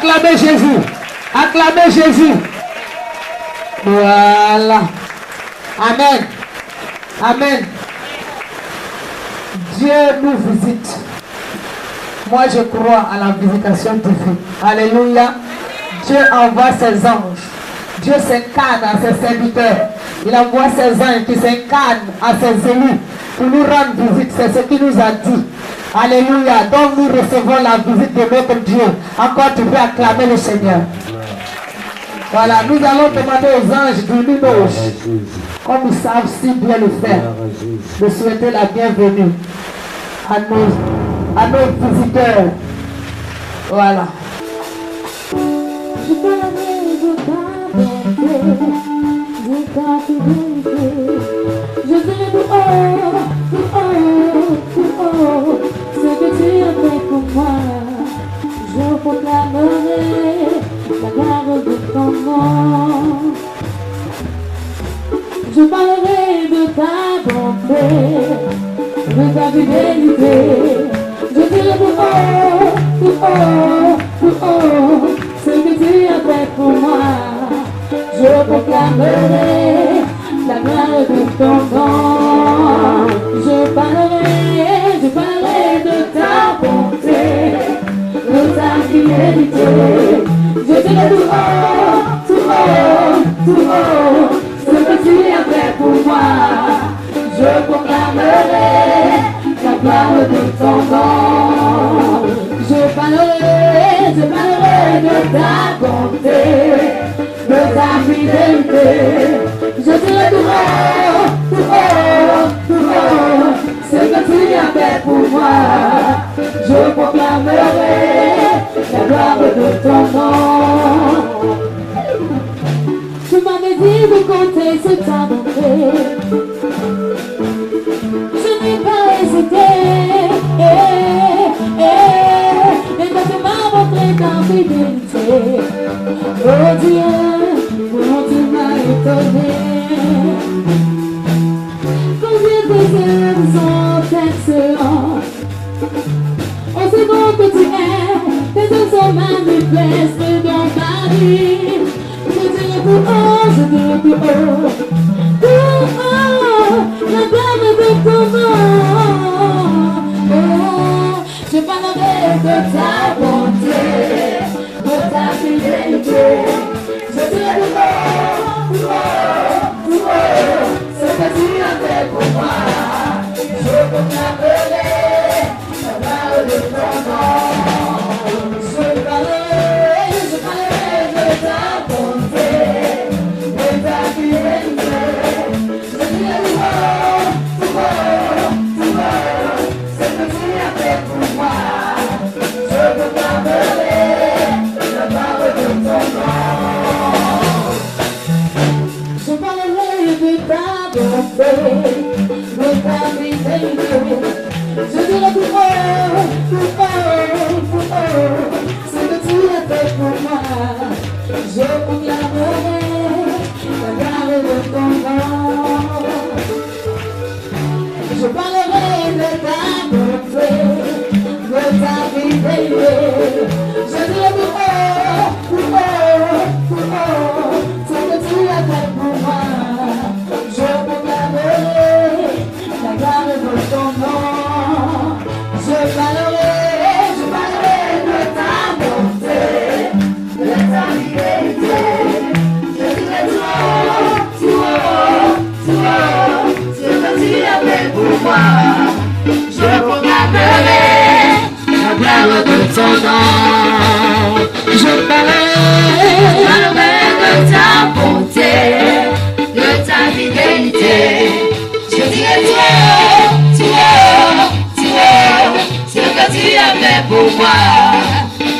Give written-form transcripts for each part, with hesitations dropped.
Acclamez Jésus. Acclamez Jésus. Voilà. Amen. Amen. Dieu nous visite. Moi, je crois à la visitation divine. Alléluia. Dieu envoie ses anges. Dieu s'incarne à ses serviteurs. Il envoie ses anges qui s'incarnent à ses élus pour nous rendre visite. C'est ce qu'il nous a dit. Alléluia. Donc nous recevons la visite de notre Dieu. Encore tu peux acclamer le Seigneur. Voilà, nous allons demander aux anges du Luminose, comme ils savent si bien le faire, de souhaiter la bienvenue à nos visiteurs. Voilà. Je parlerai de ta bonté, de ta fidélité. Je dirai tout haut, ce que tu as fait pour moi. Je proclamerai la gloire de ton nom. Je parlerai de ta bonté, de ta fidélité. Je dirai tout haut, ce que tu as fait pour moi. Je proclamerai la gloire de ton nom. Je parlerai de ta bonté, de ta fidélité. Je dirai tout haut, ce que tu as fait pour moi. Je proclamerai la gloire de ton nom. Je parlerai de ta bonté, de ta fidélité. Je dirai tout haut, ce que tu as fait pour moi. Je proclamerai la gloire de ton nom. Tu m'avais dit de compter sur ta bonté. Je n'ai pas hésité. Et quand tu m'as montré ta fidélité, oh Dieu, comment tu m'as étonné. Combien tes œuvres sont excellentes. Oh c'est bon que tu es, tes œuvres sont manifestes dans ma vie. Je dirai tout haut, la gloire de ton nom. Oh, je parlerai de ta bonté, de ta fidélité. Je dirai tout haut, ce que tu as fait pour moi. Je proclamerai la gloire de ton nom. Je parlerai de ta bonté, de ta fidélité. Je dirai tout haut, ce que tu as fait pour moi. Je proclamerai la gloire de ton nom. Je parlerai de ta bonté, de ta fidélité. Je dirai tout haut, ce que tu as fait pour moi. Je proclamerai la gloire de ton nom. Je parlerai de ta bonté, de ta fidélité. Je dirai tout haut, ce que tu as fait pour moi. Je proclamerai la gloire de ton nom. Je parlerai de ta bonté, de ta fidélité. Je dirai tout haut, ce que tu as fait pour moi. Je proclamerai la gloire de ton nom. Je parlerai de ta bonté, de ta fidélité. Je dirai tout haut, ce que tu as fait pour moi.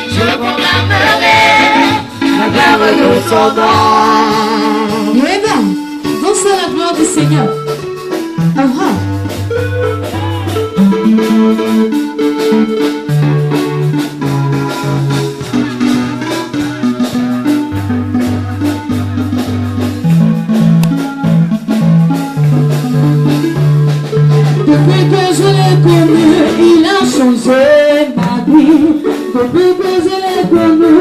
Je proclamerai la gloire de ton nom. Amen. Dansez la gloire du Seigneur. Depuis que je l'ai connu, il a changé ma vie. Depuis que je l'ai connu,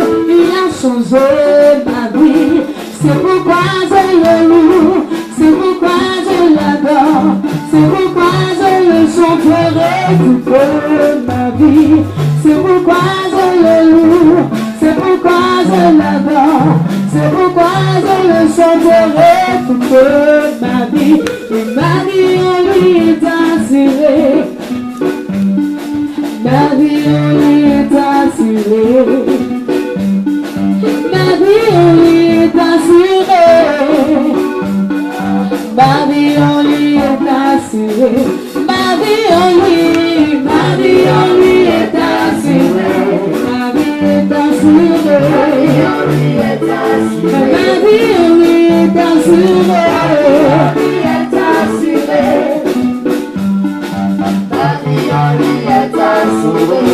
C'est pourquoi je le loue, c'est pourquoi je l'adore, c'est pourquoi je le chanterai toute ma vie. C'est pourquoi je le loue, c'est pourquoi je l'adore, c'est pourquoi je le chanterai toute ma vie. Et ma vie en lui est assurée, ma vie en lui est assurée, ma vie en lui est assurée, ma vie en lui est assurée, ma vie en lui est assurée, ma vie est assurée, ma vie en lui est assurée.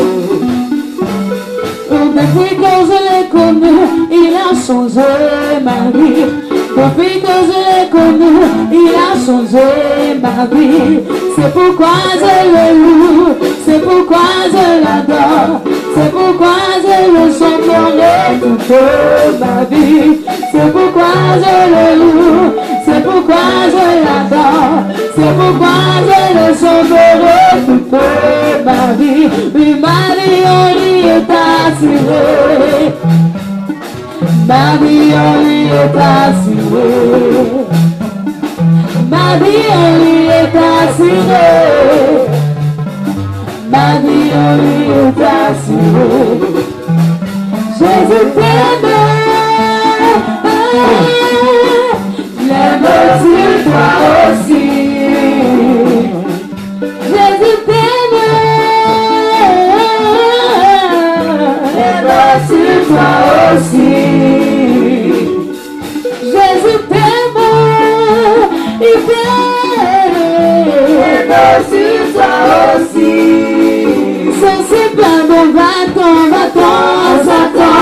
Depuis que je l'ai connu, il a changé ma vie. Depuis que je l'ai connu, il a changé ma vie. C'est pourquoi je le loue, c'est pourquoi je l'adore, c'est pourquoi je le chanterai toute ma vie. C'est pourquoi je le loue, c'est pourquoi je l'adore, c'est pourquoi je le chanterai toute ma vie. Oui, ma vie en lui est assurée, ma vie en lui est assurée, ma vie en lui est assurée, ma vie en lui est assurée. Jésus t'aime, l'aime-tu toi aussi? Jésus t'aime, l'aime-tu toi aussi? Jésus t'aime, il t'aime, l'aime-tu toi aussi? C'est plein de va-t'en, Satan,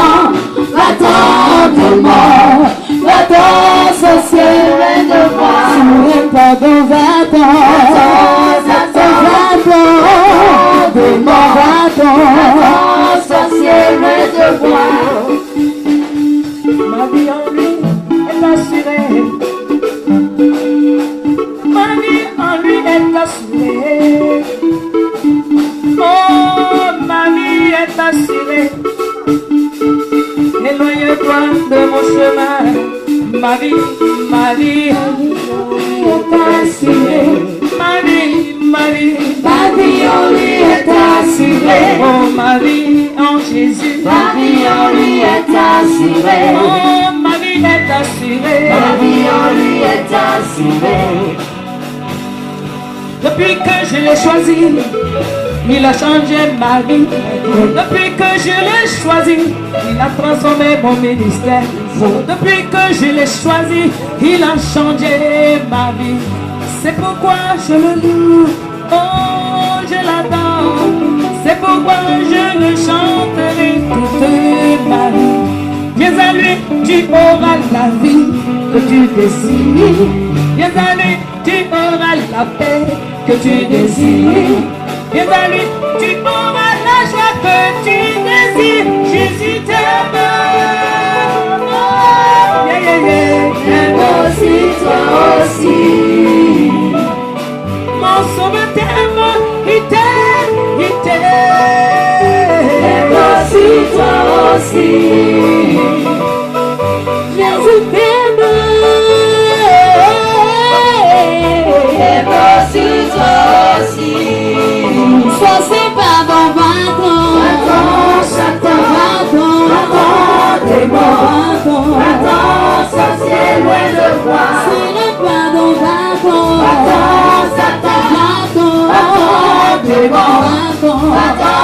va-t'en, démon, va-t'en, sorcier, de moi. Sur pardon, va-t'en, démon, va-t'en, sorcier, de moi. Ma vie en lui est assurée. Ma vie en lui est assurée. Oh, ma vie est assurée. Éloigne-toi de mon chemin. Ma vie est assurée. Ma vie en lui est assurée. Oh, ma vie en Jésus. Ma vie en lui est assurée. Oh, ma vie est assurée. Ma vie en lui est assurée. Depuis que je l'ai choisi, il a changé ma vie. Depuis que je l'ai choisi, il a transformé mon ministère. Depuis que je l'ai choisi, il a changé ma vie. C'est pourquoi je le loue, oh je l'adore. C'est pourquoi je le chanterai toute ma vie. Viens à lui, tu auras la vie que tu désires. Viens à lui, tu auras la paix que tu désires. Viens à lui, tu auras la joie que tu désires. Jésus t'aime. Oh, yeah, yeah, yeah. Aime aussi, toi aussi. Mon sauveur t'aime, il t'aime, il t'aime. Aime aussi, toi aussi. Jésus t'aime. Aime aussi, toi aussi. Sois c'est pas bon, va-t'en, Satan, va-t'en, démon, va-t'en, sorcier, loin de moi. C'est le pardon, va-t'en, Satan, va-t'en, démon, va-t'en,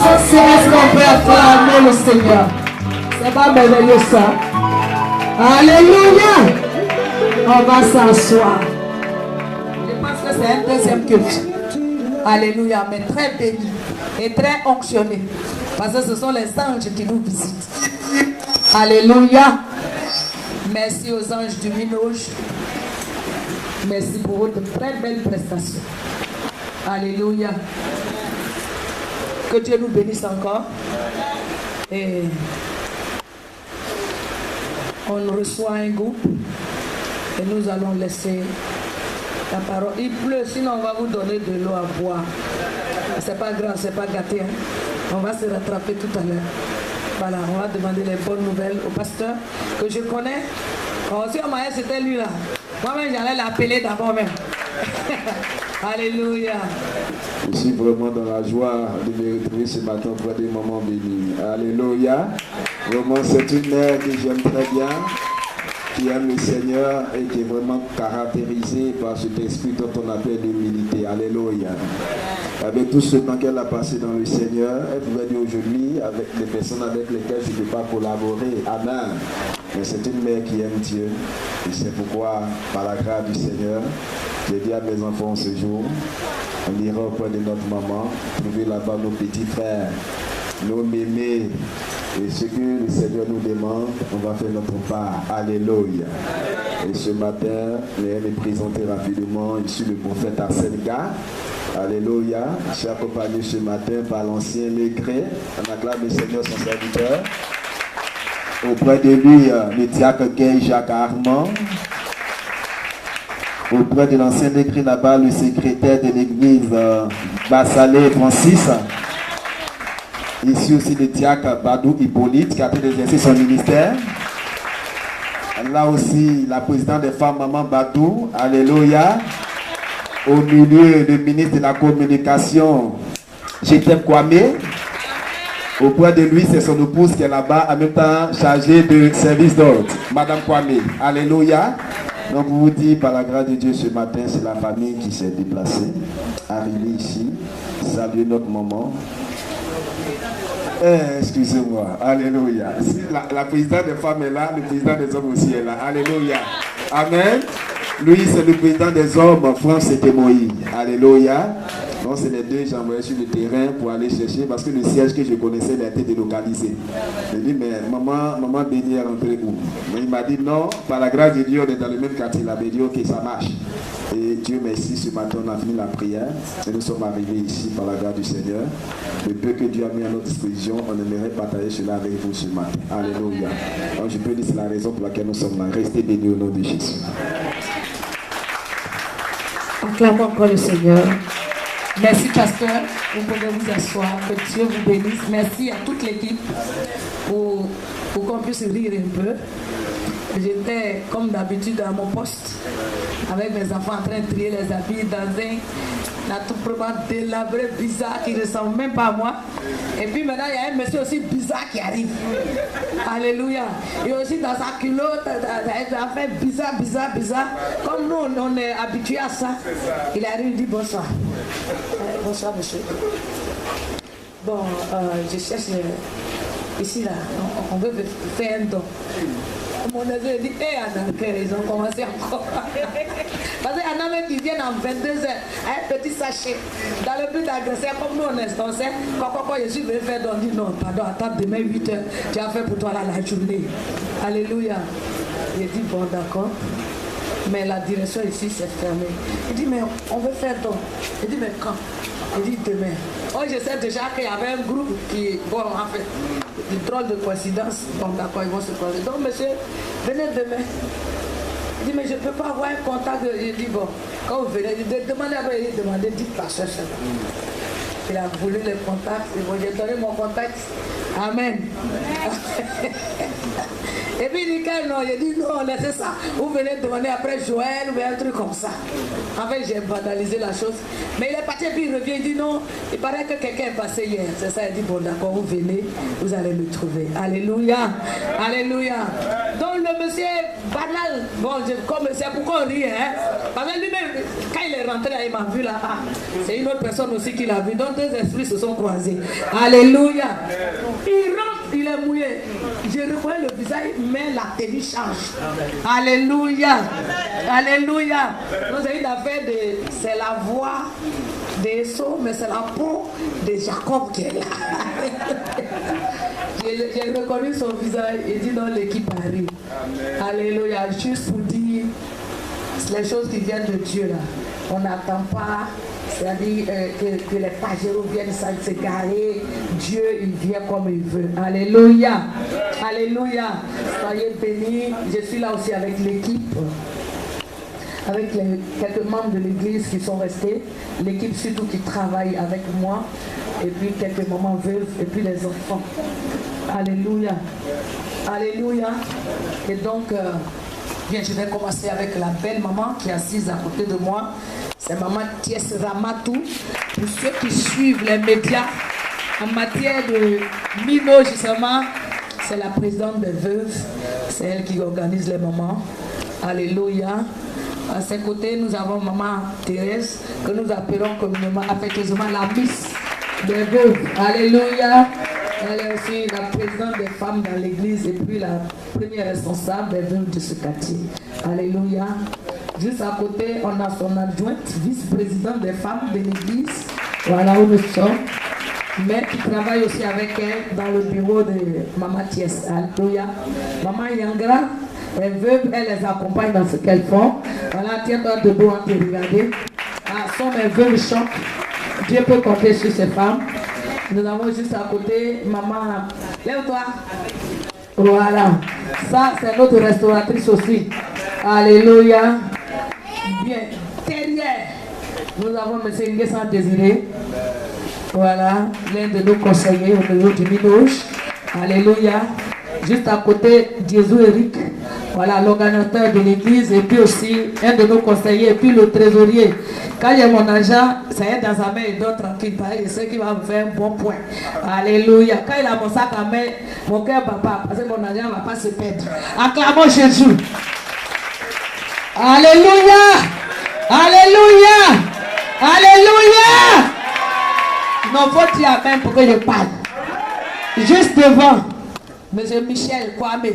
sorcier. Est-ce qu'on peut acclamer le Seigneur? C'est pas merveilleux ça? Alléluia! On va s'asseoir. Je pense que c'est un deuxième culte. Alléluia, mais très béni et très onctionné. Parce que ce sont les anges qui nous visitent. Alléluia. Merci aux anges du Minoge. Merci pour votre très belle prestation. Alléluia. Que Dieu nous bénisse encore. Et on reçoit un groupe et nous allons laisser la parole. Il pleut, sinon on va vous donner de l'eau à boire. C'est pas grave, c'est pas gâté. Hein. On va se rattraper tout à l'heure. Voilà, on va demander les bonnes nouvelles au pasteur que je connais. Oh, si on m'a dit c'était lui là. Moi-même, j'allais l'appeler d'abord même. Alléluia. Je suis vraiment dans la joie de me retrouver ce matin auprès des mamans bénies. Alléluia. Vraiment, c'est une mère que j'aime très bien, qui aime le Seigneur et qui est vraiment caractérisée par cet esprit dont on appelle l'humilité. Alléluia. Avec tout ce temps qu'elle a passé dans le Seigneur, elle pouvait dire aujourd'hui, avec les personnes avec lesquelles je ne peux pas collaborer. Amen. Mais c'est une mère qui aime Dieu. Et c'est pourquoi, par la grâce du Seigneur, j'ai dit à mes enfants ce jour, on ira auprès de notre maman, trouver là-bas nos petits frères, nos mémés. Et ce que le Seigneur nous demande, on va faire notre part. Alléluia. Et ce matin, je vais me présenter rapidement. Je suis le prophète Arsène Gars. Alléluia. Je suis accompagné ce matin par l'ancien Légré. On acclame le Seigneur son serviteur. Auprès de lui, le diacre Gay Jacques Armand. Auprès de l'ancien Légré là-bas, le secrétaire de l'église Bassalé Francis. Ici aussi le diacre Badou Hippolyte qui a été d'exercer son ministère. Là aussi la présidente des femmes, Maman Badou. Alléluia. Au milieu, le ministre de la communication, J.T. Kwame. Auprès de lui, c'est son épouse qui est là-bas, en même temps chargée de service d'ordre, Madame Kwame. Alléluia. Donc, vous vous dites, par la grâce de Dieu, ce matin, c'est la famille qui s'est déplacée, arrivée ici, saluer notre maman. Excusez-moi. Alléluia. La présidente des femmes est là, le président des hommes aussi est là. Alléluia. Amen. Lui, c'est le président des hommes, France et Moïse. Alléluia. Donc, c'est les deux, j'ai envoyé sur le terrain pour aller chercher parce que le siège que je connaissais, il a été délocalisé. Je lui ai dit, mais maman bénie est rentrée où? Mais il m'a dit, non, par la grâce de Dieu, on est dans le même quartier. Il avait dit, ok, ça marche. Et Dieu merci, ce matin, on a fini la prière et nous sommes arrivés ici par la grâce du Seigneur. Le peu que Dieu a mis à notre disposition, on aimerait partager cela avec vous ce matin. Alléluia. Donc, je peux dire, c'est la raison pour laquelle nous sommes là. Restez bénis au nom de Jésus. Acclamons encore le Seigneur. Merci pasteur, vous pouvez vous asseoir, que Dieu vous bénisse. Merci à toute l'équipe pour qu'on puisse rire un peu. J'étais comme d'habitude à mon poste avec mes enfants en train de trier les habits dans un tout probablement délabré bizarre qui ne ressemble même pas à moi. Et puis maintenant il y a un monsieur aussi bizarre qui arrive. Alléluia. Et aussi dans sa culotte, ça fait bizarre. Comme nous on est habitués à ça. Il arrive, il dit bonsoir. Bonsoir monsieur. Bon, je cherche ici là, on veut faire un don. Mon neveu dit, hé Anna, ils ont commencé encore. Parce qu'Anna même qui vient en 22h, un petit sachet, dans le but d'agresser, comme nous on est censé, quand je suis venu faire don, on dit non, pardon, attends demain 8h, tu as fait pour toi là la journée. Alléluia. J'ai dit bon d'accord, mais la direction ici c'est fermé. Il dit mais on veut faire don. Il dit mais quand? Il dit demain. Oh, je sais déjà qu'il y avait un groupe qui, bon, en fait, une drôle de coïncidence. Bon, d'accord, ils vont se croiser. Donc, monsieur, venez demain. Il dit, mais je ne peux pas avoir un contact. Il dit, bon, quand vous venez, demandez, dites la cherche. Il a voulu les contacts. Et bon, j'ai donné mon contact. Amen. Et puis il dit non, j'ai dit non, laissez ça. Vous venez demander après Joël ou un truc comme ça. En fait, j'ai banalisé la chose. Mais il est parti et puis il revient, il dit non, il paraît que quelqu'un est passé hier. C'est ça, il dit bon d'accord, vous venez, vous allez le trouver. Alléluia. Alléluia. Donc le monsieur banal, bon, comme c'est pourquoi on rit, hein. Parce que lui-même, quand il est rentré, il m'a vu là. Ah, c'est une autre personne aussi qui l'a vu. Donc deux esprits se sont croisés. Alléluia. Il rentre, il est mouillé. Je reconnais le visage, mais la tenue change. Alléluia. Alléluia. Donc c'est une affaire de... C'est la voix d'Esau, mais c'est la peau de Jacob qui est là. J'ai reconnu son visage et dit non, l'équipe arrive. Alléluia. Juste pour dire les choses qui viennent de Dieu là. On n'attend pas, c'est-à-dire que les pagéros viennent s'égarer. Dieu, il vient comme il veut. Alléluia. Alléluia. Soyez bénis. Je suis là aussi avec l'équipe. Avec quelques membres de l'église qui sont restés. L'équipe surtout qui travaille avec moi. Et puis quelques mamans veuves. Et puis les enfants. Alléluia. Alléluia. Et donc, bien, je vais commencer avec la belle maman qui est assise à côté de moi. C'est maman Thiès Ramatou. Pour ceux qui suivent les médias en matière de Mino, justement, c'est la présidente des veuves. C'est elle qui organise les mamans. Alléluia. À ses côtés, nous avons maman Thérèse, que nous appelons communément, affectueusement la Miss des veuves. Alléluia. Elle est aussi la présidente des femmes dans l'église et puis la première responsable des veuves de ce quartier. Alléluia. Juste à côté, on a son adjointe, vice-présidente des femmes de l'église. Voilà où nous sommes. Mais qui travaille aussi avec elle dans le bureau de Maman Thiès. Alléluia. Maman Yangra, les veuves, elle les accompagne dans ce qu'elles font. Voilà, tiens-toi debout en te regarder. Ah, sont mes veuves chocs. Dieu peut compter sur ces femmes. Nous avons juste à côté Maman. Lève-toi. Voilà. Ça, c'est notre restauratrice aussi. Alléluia. Bien. Derrière, nous avons M. Nguessan Désiré. Voilà. L'un de nos conseillers au niveau du Minouche. Alléluia. Juste à côté, Jésus Eric. Voilà, l'organisateur de l'église. Et puis aussi, un de nos conseillers. Et puis le trésorier. Quand il y a mon argent, ça est dans sa main et d'autres tranquille. Et c'est qui va me faire un bon point. Alléluia. Quand il a mon sac à main, mon cœur papa, parce que mon argent ne va pas se perdre. Acclamons Jésus. Alléluia. Alléluia. Alléluia. Non, faut dire amen pour que je parle. Juste devant, M. Michel Kwame.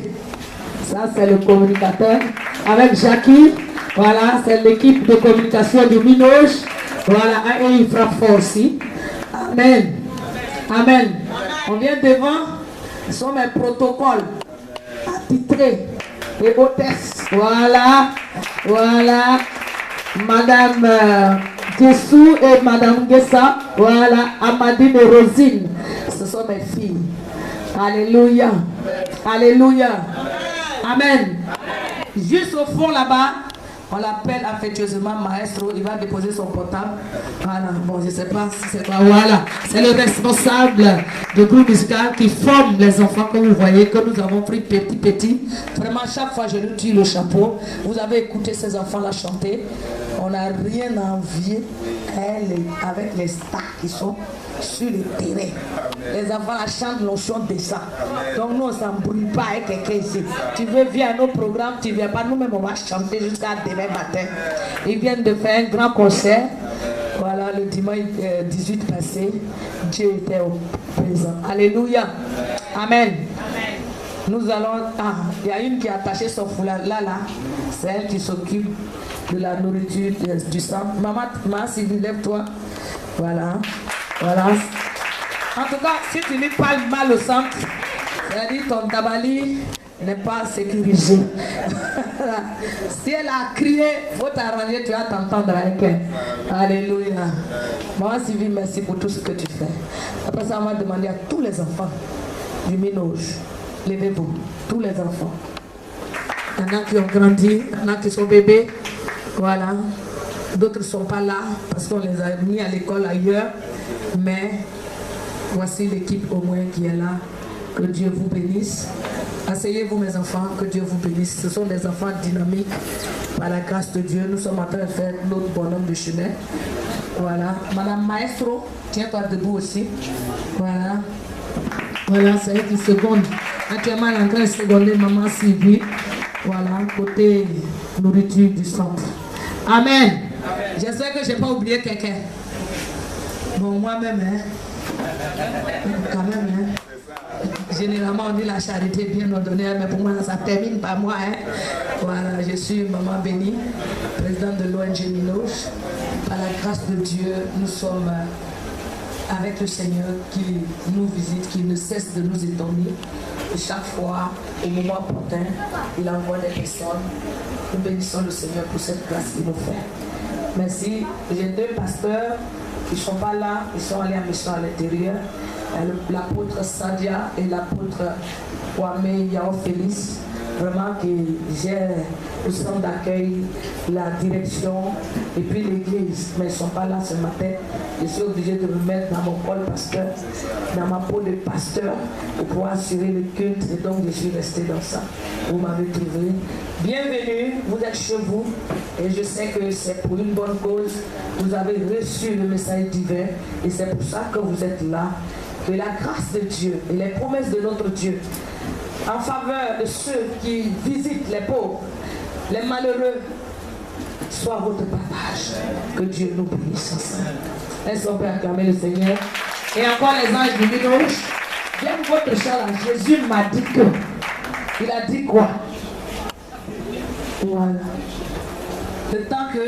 Ça, c'est le communicateur. Avec Jackie. Voilà, c'est l'équipe de communication du Minoche. Voilà, et il frappe fort aussi. Amen. Amen. On vient devant. Ce sont mes protocoles attitrés et hôtesses. Voilà. Voilà. Madame Dessou et Madame Guessa. Voilà. Amadine et Rosine. Ce sont mes filles. Alléluia. Alléluia. Amen. Juste au fond là-bas. On l'appelle affectueusement maestro, il va déposer son portable. Voilà, bon, je ne sais pas si c'est quoi. Voilà, c'est le responsable du groupe musical qui forme les enfants, comme vous voyez, que nous avons pris petit. Vraiment, chaque fois, je lui tire le chapeau. Vous avez écouté ces enfants-là chanter. On n'a rien à envier avec les stars qui sont sur le terrain. Les enfants la chantent, l'onction descend. Donc nous on ne s'embrouille pas avec quelqu'un ici. Tu veux venir à nos programmes, tu ne viens pas, nous-mêmes on va chanter jusqu'à demain matin. Ils viennent de faire un grand concert. Voilà, le dimanche 18 passé, Dieu était au présent. Alléluia. Amen. Nous allons... Ah, il y a une qui a attaché son foulard là. C'est elle qui s'occupe de la nourriture du sang. Maman Sylvie, lève-toi. Voilà. Voilà. En tout cas, si tu lui parles mal au centre, c'est-à-dire ton tabali n'est pas sécurisé. Si elle a crié, il faut t'arranger, tu vas t'entendre avec elle. Alléluia. Maman Sylvie, merci pour tout ce que tu fais. Après ça, on va demander à tous les enfants du Minoche, levez-vous, tous les enfants. Il y en a qui ont grandi, il y en a qui sont bébés. Voilà. D'autres ne sont pas là parce qu'on les a mis à l'école ailleurs. Mais voici l'équipe au moins qui est là. Que Dieu vous bénisse. Asseyez-vous mes enfants, que Dieu vous bénisse. Ce sont des enfants dynamiques. Par la grâce de Dieu, nous sommes en train de faire notre bonhomme de chemin. Voilà. Madame Maestro, tiens-toi debout aussi. Voilà. Voilà, c'est elle qui seconde. Actuellement, elle est en train de seconder Maman Sylvie. Voilà, côté nourriture du centre. Amen. J'espère que je n'ai pas oublié quelqu'un. Bon, moi-même, quand même, généralement on dit la charité bien ordonnée, mais pour moi ça termine par moi. Voilà, je suis Maman Bénie, présidente de l'ONG Minoche. Par la grâce de Dieu, nous sommes avec le Seigneur qui nous visite, qui ne cesse de nous étonner. Et chaque fois, au moment opportun, il envoie des personnes. Nous bénissons le Seigneur pour cette grâce qu'il nous fait. Merci. J'ai deux pasteurs qui ne sont pas là, ils sont allés à mission à l'intérieur. L'apôtre Sadia et l'apôtre Kwame Yao Félix. Vraiment que j'ai le centre d'accueil, la direction et puis l'église, mais ils ne sont pas là ce matin. Je suis obligé de me mettre dans mon rôle pasteur, dans ma peau de pasteur pour pouvoir assurer le culte et donc je suis resté dans ça. Vous m'avez trouvé. Bienvenue, vous êtes chez vous et je sais que c'est pour une bonne cause. Vous avez reçu le message divin et c'est pour ça que vous êtes là. Que la grâce de Dieu et les promesses de notre Dieu en faveur de ceux qui visitent les pauvres, les malheureux, soit votre partage. Que Dieu nous bénisse ensemble. Est-ce qu'on peut acclamer le Seigneur? Et encore les anges lumineux. J'aime votre chant là. Jésus m'a dit que. Il a dit quoi? Voilà. Le temps que,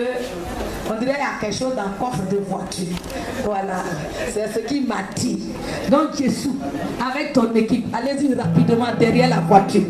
on dirait qu'il y a quelque chose dans le coffre de voiture. Voilà, c'est ce qu'il m'a dit. Donc Jésus, avec ton équipe, allez-y rapidement derrière la voiture.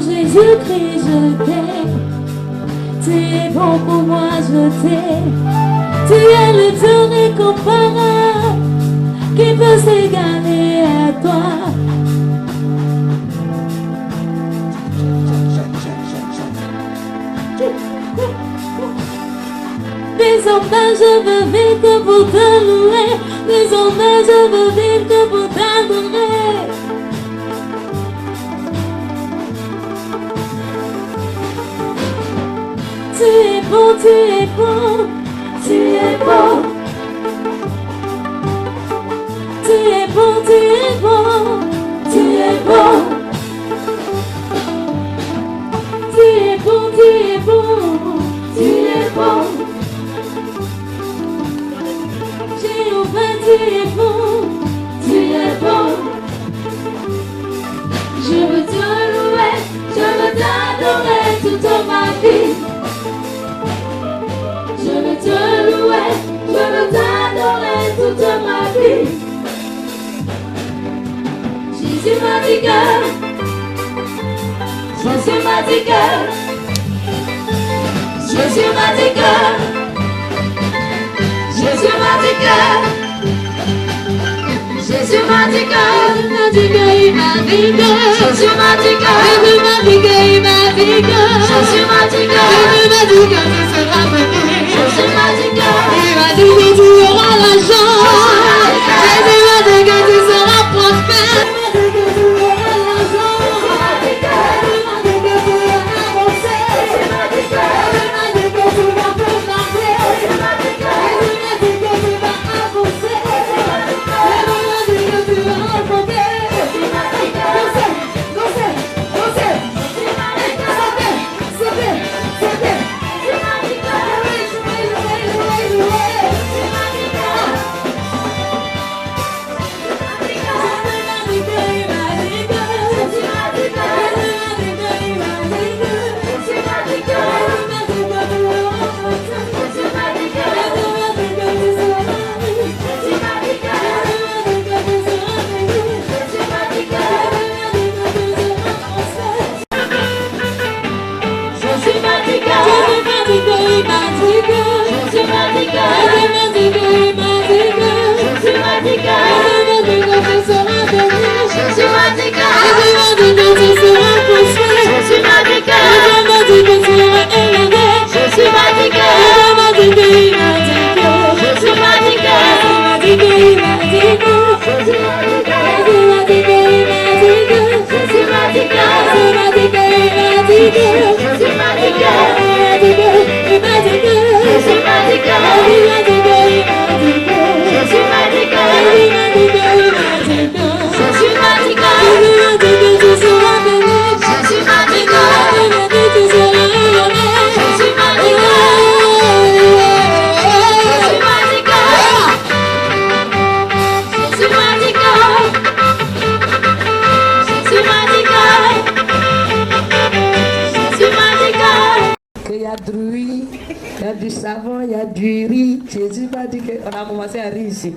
Jésus-Christ, je t'aime. Tu es bon pour moi, je t'aime. Tu es le Dieu incomparable qui peut s'égaler à toi. Désormais je veux vivre que pour te louer. Désormais je veux vivre que pour t'adorer. Tu es bon, tu es bon, tu es bon. Tu es bon, tu es bon, tu es bon. Tu es bon, tu es bon, tu es bon. Jéhovah, tu es bon, tu es bon. Je veux te louer, je veux t'adorer toute ma vie. Je veux te louer, je veux t'adorer toute ma vie. Jésus m'a dit que, Jésus m'a dit que, Jésus m'a dit que, Jésus m'a dit que, Jésus m'a dit que, il m'a dit que, Jésus m'a dit que, il m'a dit que, il m'a dit que, Jésus m'a dit que, il m'a dit que tu seras béni. Jésus m'a dit que, il m'a dit que tu auras l'argent. Jésus m'a dit que tu seras prospère. Il m'a dit que tu auras l'argent. Il m'a dit que tu vas avancer. Il m'a dit que tu vas progresser. Il m'a dit que tu vas avancer. Il m'a dit que tu vas avancer. Il m'a dit que Il y a du riz, il y a du savon, il y a du riz. Jésus m'a dit qu'on a commencé à rire ici.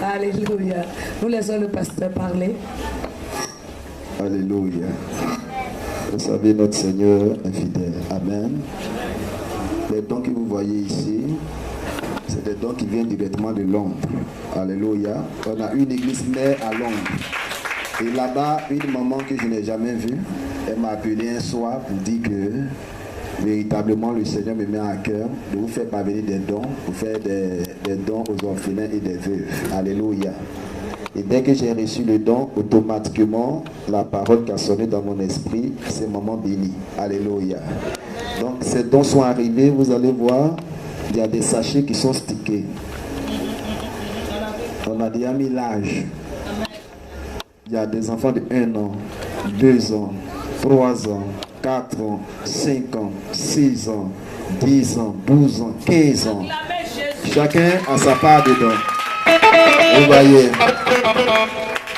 Alléluia. Nous laissons le pasteur parler. Alléluia. Vous savez, notre Seigneur est fidèle. Amen. Les dons que vous voyez ici, c'est des dons qui viennent directement de Londres. Alléluia. On a une église mère à Londres. Et là-bas, une maman que je n'ai jamais vue, elle m'a appelé un soir pour dire que véritablement le Seigneur me met à cœur de vous faire parvenir des dons, pour faire des dons aux orphelins et des veuves. Alléluia. Et dès que j'ai reçu le don, automatiquement, la parole qui a sonné dans mon esprit, c'est maman bénie. Alléluia. Donc ces dons sont arrivés, vous allez voir, il y a des sachets qui sont stickés. On a déjà mis l'âge. Il y a des enfants de 1 an, 2 ans, 3 ans, 4 ans, 5 ans, 6 ans, 10 ans, 12 ans, 15 ans. Chacun a sa part dedans. Vous voyez.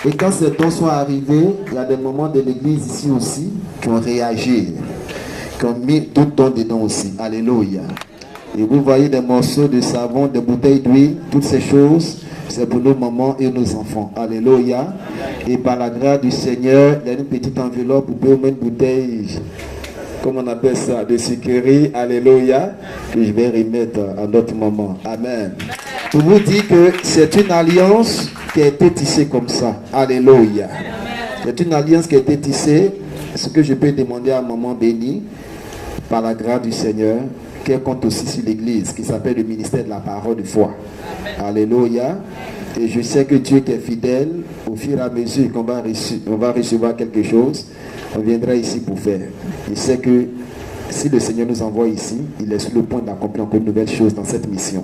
Et quand ces dons sont arrivés, il y a des moments de l'église ici aussi qui ont réagi, qui ont mis tout dons dedans aussi. Alléluia. Et vous voyez des morceaux de savon, des bouteilles d'huile, toutes ces choses, c'est pour nos mamans et nos enfants. Alléluia. Et par la grâce du Seigneur, il y a une petite enveloppe pour une bouteille, comme on appelle ça, de sécurité. Alléluia. Que je vais remettre à notre maman. Amen. Pour vous dire que c'est une alliance qui a été tissée comme ça. Alléluia. C'est une alliance qui a été tissée. Ce que je peux demander à maman bénie, par la grâce du Seigneur, qu'elle compte aussi sur l'église, qui s'appelle le ministère de la parole de foi. Alléluia. Et je sais que Dieu qui est fidèle, au fur et à mesure qu'on va recevoir quelque chose, on viendra ici pour faire. Je sais que si le Seigneur nous envoie ici, il est sur le point d'accomplir encore de nouvelles choses dans cette mission.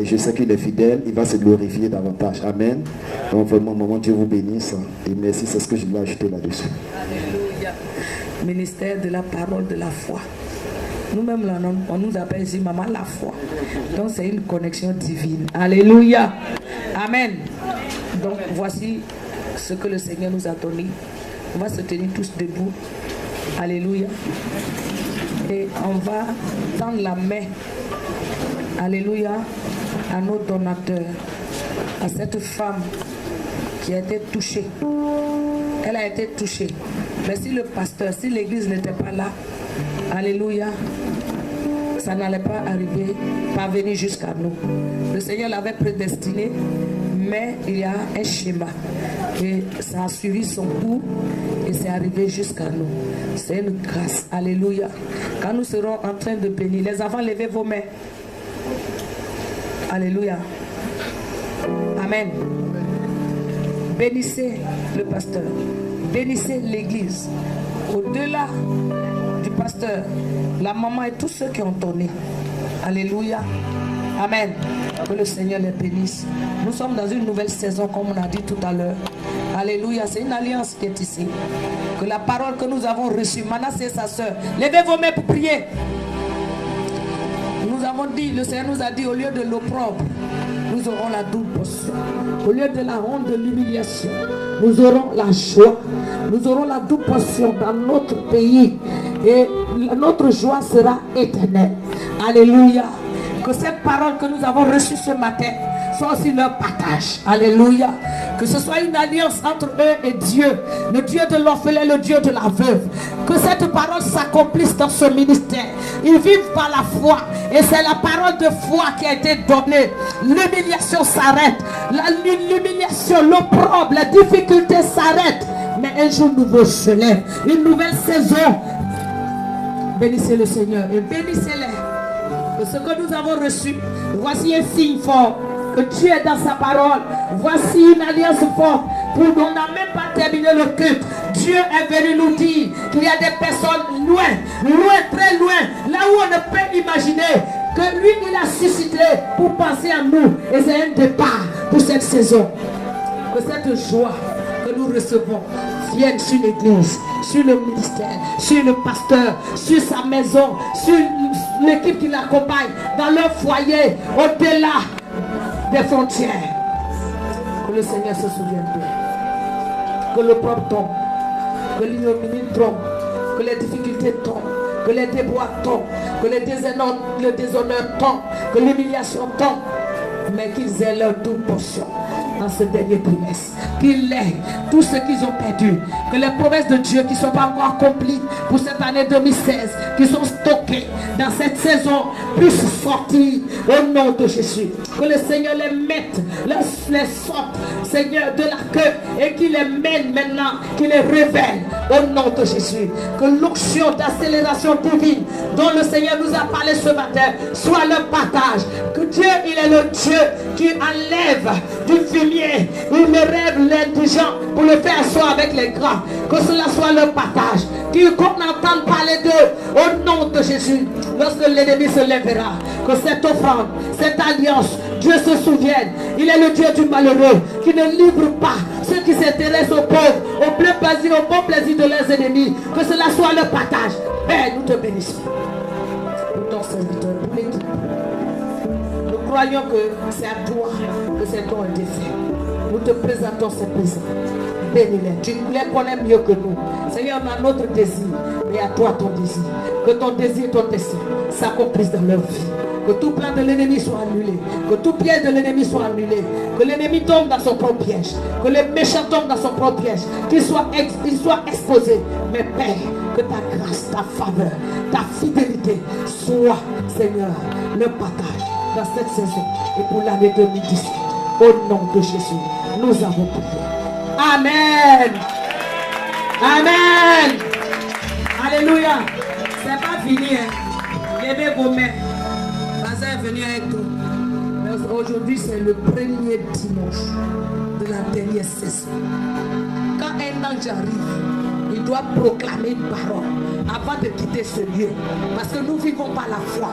Et je sais qu'il est fidèle, il va se glorifier davantage. Amen. Donc vraiment, maman, Dieu vous bénisse. Et merci, c'est ce que je voulais ajouter là-dessus. Alléluia. Ministère de la parole de la foi. Nous-mêmes, on nous appelle ici maman la foi. Donc c'est une connexion divine. Alléluia. Amen. Donc voici ce que le Seigneur nous a donné. On va se tenir tous debout. Alléluia. Et on va tendre la main. Alléluia. À nos donateurs. À cette femme qui a été touchée. Elle a été touchée. Mais si le pasteur, si l'église n'était pas là, alléluia, ça n'allait pas arriver, parvenir jusqu'à nous. Le Seigneur l'avait prédestiné, mais il y a un schéma. Et ça a suivi son cours et c'est arrivé jusqu'à nous. C'est une grâce. Alléluia. Quand nous serons en train de bénir, les enfants, levez vos mains. Alléluia. Amen. Bénissez le pasteur. Bénissez l'église. Au-delà du pasteur, la maman et tous ceux qui ont donné. Alléluia. Amen. Que le Seigneur les bénisse. Nous sommes dans une nouvelle saison, comme on a dit tout à l'heure. Alléluia. C'est une alliance qui est ici. Que la parole que nous avons reçue, Manassé et sa soeur, levez vos mains pour prier. Nous avons dit, le Seigneur nous a dit, au lieu de l'opprobre, nous aurons la double portion. Au lieu de la honte, de l'humiliation, nous aurons la joie. Nous aurons la double portion dans notre pays. Et notre joie sera éternelle. Alléluia. Que cette parole que nous avons reçue ce matin soit aussi leur partage. Alléluia. Que ce soit une alliance entre eux et Dieu, le Dieu de l'orphelin, le Dieu de la veuve. Que cette parole s'accomplisse dans ce ministère. Ils vivent par la foi. Et c'est la parole de foi qui a été donnée. L'humiliation s'arrête. L'humiliation, l'opprobre, la difficulté s'arrête. Mais un jour nouveau se lève. Une nouvelle saison. Bénissez le Seigneur et bénissez-les. Que ce que nous avons reçu, voici un signe fort. Que Dieu est dans sa parole. Voici une alliance forte. On n'a même pas terminé le culte. Dieu est venu nous dire qu'il y a des personnes loin, très loin, là où on ne peut imaginer que lui, il a suscité pour penser à nous. Et c'est un départ pour cette saison. Que cette joie que nous recevons vienne sur l'église, sur le ministère, sur le pasteur, sur sa maison, sur l'équipe qui l'accompagne, dans leur foyer, au-delà des frontières. Que le Seigneur se souvienne d'eux. Que le propre tombe. Que l'ignominie tombe. Que les difficultés tombent. Que les déboires tombent. Que le déshonneur tombe. Que l'humiliation tombe. Mais qu'ils aient leur double portion dans ce dernier trimestre. Qu'ils aient tout ce qu'ils ont perdu. Que les promesses de Dieu qui ne sont pas encore accomplies pour cette année 2016, qui sont stockées dans cette saison, puissent sortir au nom de Jésus. Que le Seigneur les mette, les sorte, Seigneur, de la queue et qu'il les mène maintenant, qu'il les révèle au nom de Jésus. Que l'onction d'accélération divine dont le Seigneur nous a parlé ce matin soit le partage. Que Dieu, il est le Dieu qui enlève du fumier, il me rêve l'indigent pour le faire asseoir avec les grands. Que cela soit le partage. Qu'on entende parler d'eux au nom de Jésus. Lorsque l'ennemi se lèvera, que cette offrande, cette alliance, Dieu se souvienne. Il est le Dieu du malheureux qui ne livre pas ceux qui s'intéressent aux pauvres, au bon plaisir de leurs ennemis. Que cela soit le partage. Père, nous te bénissons pour ton serviteur, pour l'équipe. Nous croyons que c'est à toi que cet don est fait. Nous te présentons ces présents. Bénis-les. Tu les connais mieux que nous. Seigneur, on a notre désir. Mais à toi ton désir. Que ton désir, ton dessein s'accomplisse dans leur vie. Que tout plan de l'ennemi soit annulé. Que tout piège de l'ennemi soit annulé. Que l'ennemi tombe dans son propre piège. Que les méchants tombent dans son propre piège. Qu'il soit exposé. Mais Père, que ta grâce, ta faveur, ta fidélité soit, Seigneur, le partage dans cette saison et pour l'année 2018. Au nom de Jésus, nous avons prié. Amen. Amen. Alléluia. C'est pas fini. Levez vos mains. Vas-y, est venu avec toi. Aujourd'hui, c'est le premier dimanche de la dernière saison. Quand un ange arrive, il doit proclamer une parole avant de quitter ce lieu. Parce que nous vivons par la foi.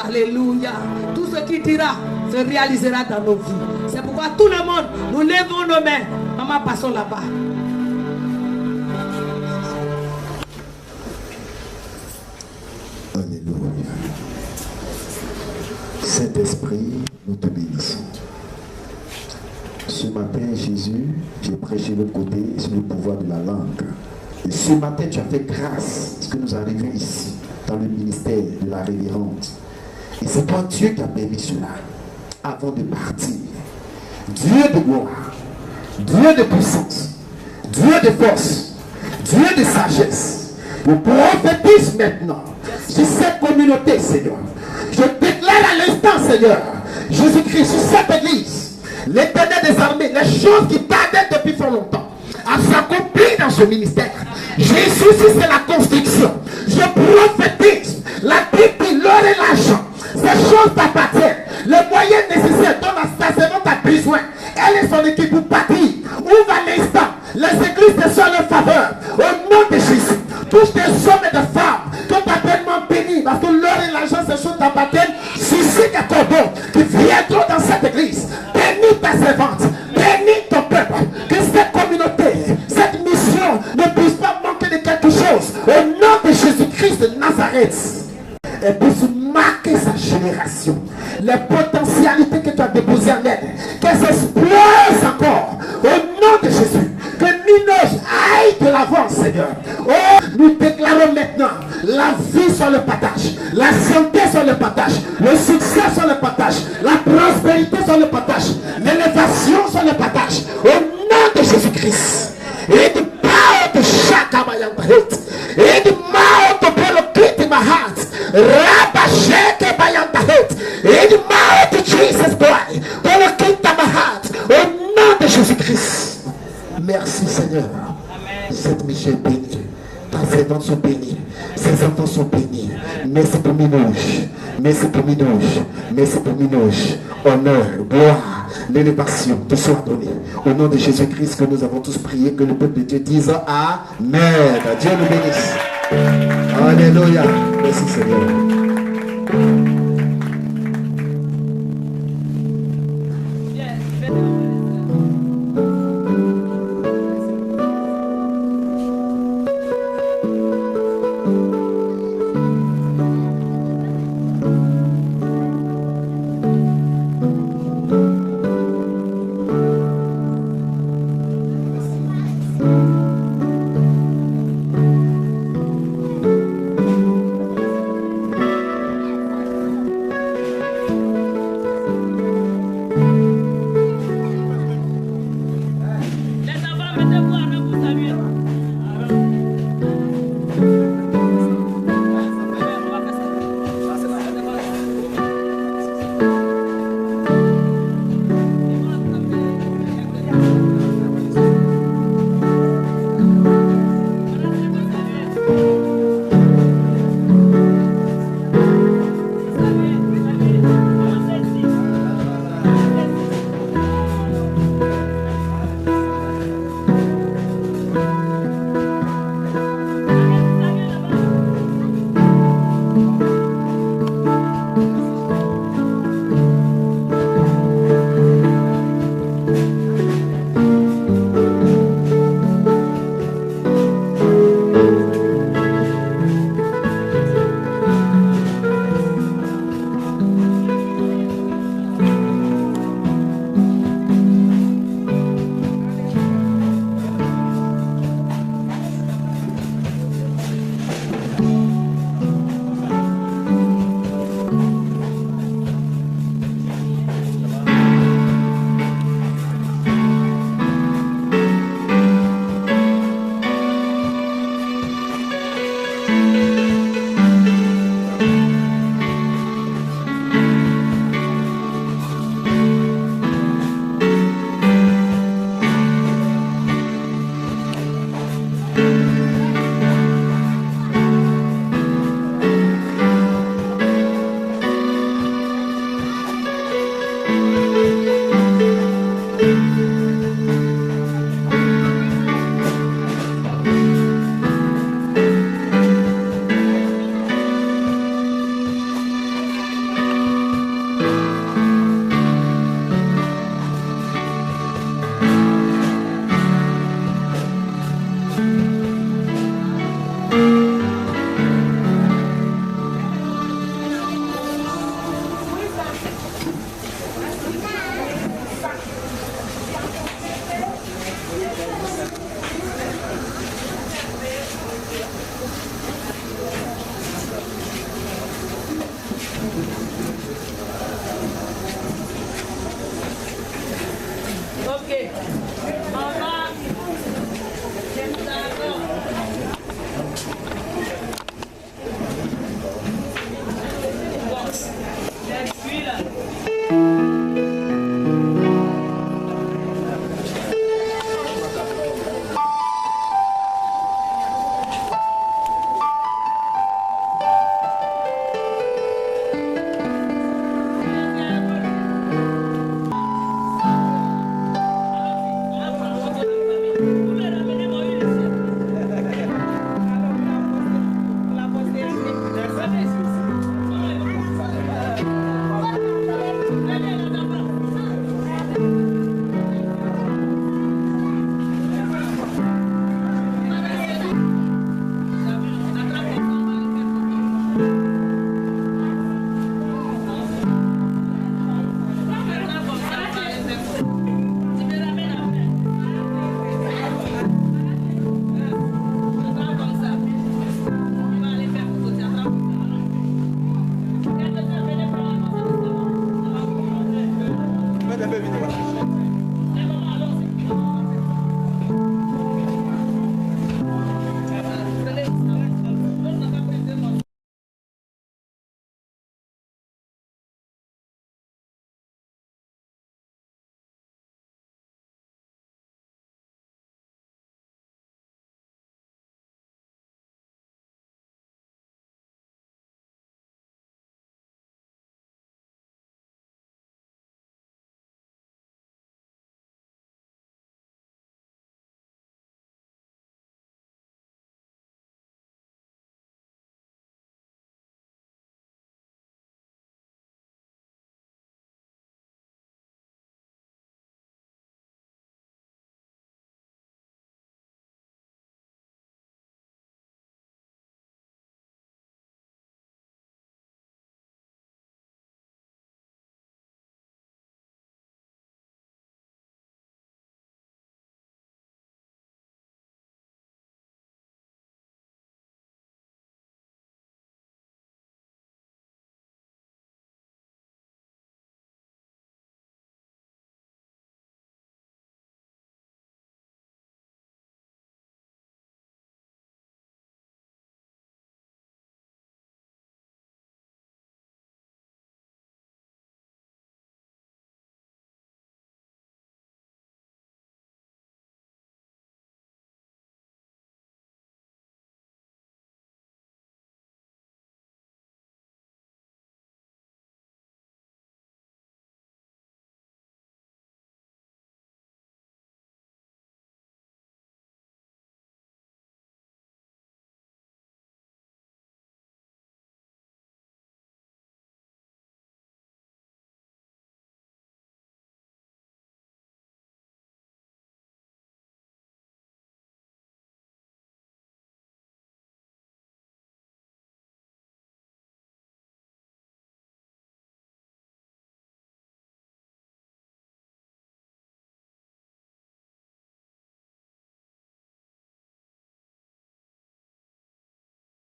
Alléluia. Tout ce qu'il dira se réalisera dans nos vies. C'est pourquoi tout le monde, nous levons nos mains. Maman, passons là-bas. Alléluia. Saint-Esprit, nous te bénissons. Ce matin, Jésus, j'ai prêché le côté sur le pouvoir de la langue. Et ce matin, tu as fait grâce à ce que nous arrivons ici, dans le ministère de la révérende. Et c'est toi, Dieu, qui a permis cela. Avant de partir, Dieu de gloire, Dieu de puissance, Dieu de force, Dieu de sagesse, nous prophétise maintenant sur cette communauté, Seigneur. Je déclare à l'instant, Seigneur, Jésus-Christ, sur cette église, l'Éternel des armées, les choses qui tardaient depuis fort longtemps à s'accomplir dans ce ministère. Jésus, si c'est la construction, je prophétise la Bible, l'or et l'argent. Ces choses t'appartiennent. Les moyens nécessaires dont la servante a besoin. Elle et son équipe pour partir. Ouvre à l'instant. Les églises te sont en faveur. Au nom de Jésus. Touche des hommes et des femmes qui ont tellement béni. Parce que l'or et l'argent, ces choses t'appartiennent. Suscite des corbeaux qui viendront dans cette église. Bénis ta servante. Bénis ton peuple. Que cette communauté, cette mission ne puisse pas manquer de quelque chose. Au nom de Jésus-Christ de Nazareth. Et puisse marquer sa génération. Les potentialités que tu as déposées en elle, qu'elles explosent encore. Au nom de Jésus. Que Minos aille de l'avant, Seigneur. Oh, nous déclarons maintenant la vie sur le partage, la santé sur le partage, le succès sur le partage, la prospérité sur le partage, l'élévation sur le partage. Au Jésus-Christ. In the power to shaka my heart. In the mouth to relocate my heart. Rabba shake my heart. In the mouth to Jesus boy. Relocate my heart. Au nom de Jésus-Christ. Merci Seigneur. Cette mission est bénie. Tes servants sont bénis. Ses enfants sont bénis. Merci pour Minouche. Merci pour Minouche. Merci pour Minouche. Honneur, gloire, l'élévation te soit donnée. Au nom de Jésus-Christ que nous avons tous prié, que le peuple de Dieu dise Amen. Dieu nous bénisse. Alléluia. Merci Seigneur.